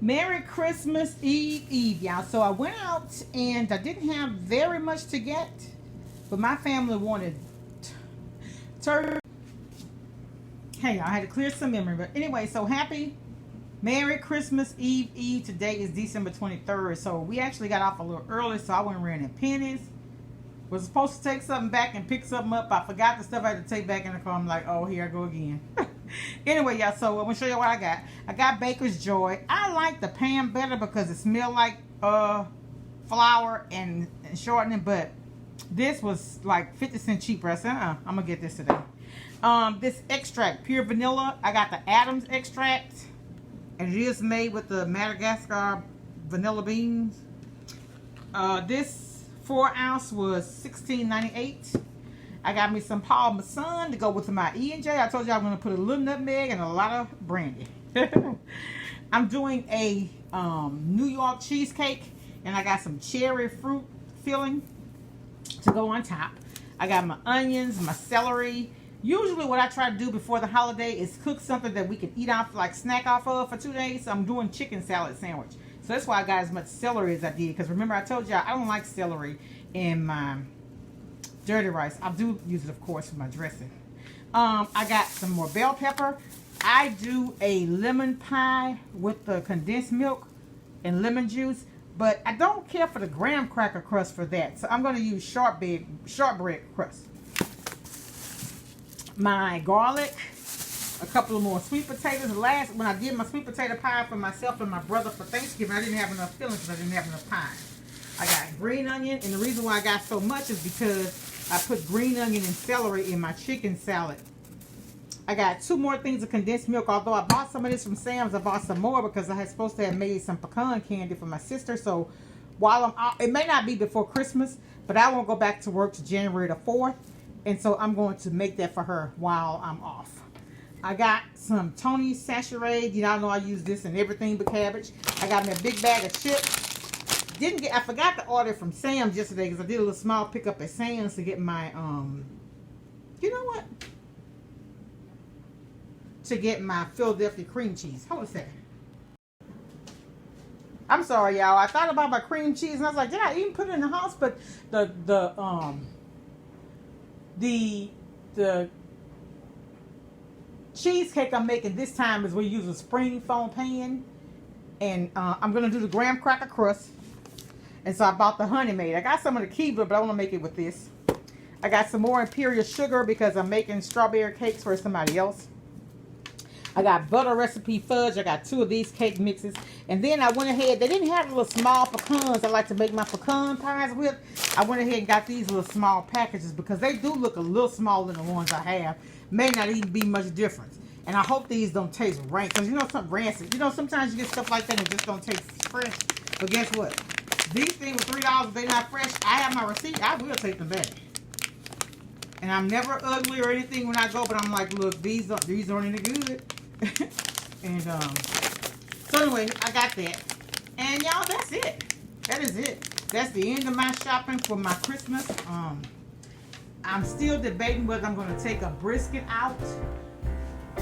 Merry Christmas Eve, y'all. So I went out and I didn't have very much to get, but my family wanted turkey. Hey, I had to clear some memory. But anyway, so happy Merry Christmas Eve. Today is December 23rd. So we actually got off a little early, so I went and ran in Penny's. Was supposed to take something back and pick something up. I forgot the stuff I had to take back in the car. I'm like, oh, here I go again. Anyway, y'all, so I'm going to show you what I got. I got Baker's Joy. I like the pan better because it smells like flour and shortening, but this was like 50 cents cheaper. I said, I'm going to get this today. This extract, pure vanilla. I got the Adams extract, and it is made with the Madagascar vanilla beans. This 4-ounce was $16.98. I got me some Parmesan to go with my E&J. I told you I'm going to put a little nutmeg and a lot of brandy. I'm doing a New York cheesecake, and I got some cherry fruit filling to go on top. I got my onions, my celery. Usually what I try to do before the holiday is cook something that we can eat off, like snack off of for 2 days. So I'm doing chicken salad sandwich. So that's why I got as much celery as I did. Because remember I told you I don't like celery in my dirty rice. I do use it, of course, for my dressing. I got some more bell pepper. I do a lemon pie with the condensed milk and lemon juice, but I don't care for the graham cracker crust for that. So I'm going to use shortbread crust. My garlic, a couple of more sweet potatoes. When I did my sweet potato pie for myself and my brother for Thanksgiving, I didn't have enough fillings because I didn't have enough pie. I got green onion, and the reason why I got so much is because I put green onion and celery in my chicken salad. I got 2 more things of condensed milk. Although I bought some of this from Sam's, I bought some more because I had supposed to have made some pecan candy for my sister. So while I'm out, it may not be before Christmas, but I won't go back to work to January the 4th. And so I'm going to make that for her while I'm off. I got some Tony's Sachet. You know I use this in everything but cabbage. I got me a big bag of chips. I forgot to order from Sam's yesterday because I did a little small pickup at Sam's to get my you know what? To get my Philadelphia cream cheese. Hold a second. I'm sorry, y'all. I thought about my cream cheese and I was like, did I even put it in the house? But the cheesecake I'm making this time is we use a spring foam pan, and I'm gonna do the graham cracker crust. And so I bought the Honey Maid. I got some of the Keebler, but I want to make it with this. I got some more Imperial Sugar because I'm making strawberry cakes for somebody else. I got butter recipe fudge. I got 2 of these cake mixes. And then I went ahead. They didn't have little small pecans I like to make my pecan pies with. I went ahead and got these little small packages because they do look a little smaller than the ones I have. May not even be much difference. And I hope these don't taste rank. Because you know, something rancid. You know, sometimes you get stuff like that and it just don't taste fresh. But guess what? These things were $3. If they're not fresh, I have my receipt. I will take them back. And I'm never ugly or anything when I go. But I'm like, look, these aren't any good. And so anyway, I got that. And y'all, that's it. That is it. That's the end of my shopping for my Christmas. I'm still debating whether I'm going to take a brisket out.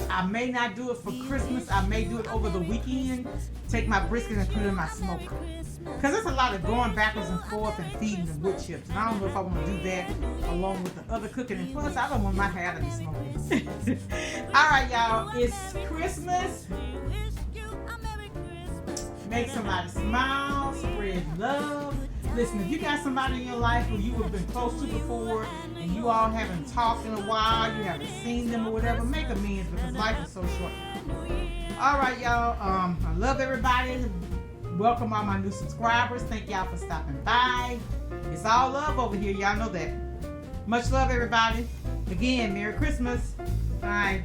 I may not do it for Christmas. I may do it over the weekend. Take my brisket and put it in my smoker. Because there's a lot of going backwards and forth and feeding the wood chips. And I don't know if I want to do that along with the other cooking. And plus, I don't want my hair to be smoking. Alright, y'all. It's Christmas. Make somebody smile. Spread love. Listen, if you got somebody in your life who you have been close to before and you all haven't talked in a while, you haven't seen them or whatever, make amends because life is so short. Alright, y'all. I love everybody. Welcome all my new subscribers. Thank y'all for stopping by. It's all love over here. Y'all know that. Much love, everybody. Again, Merry Christmas. Bye.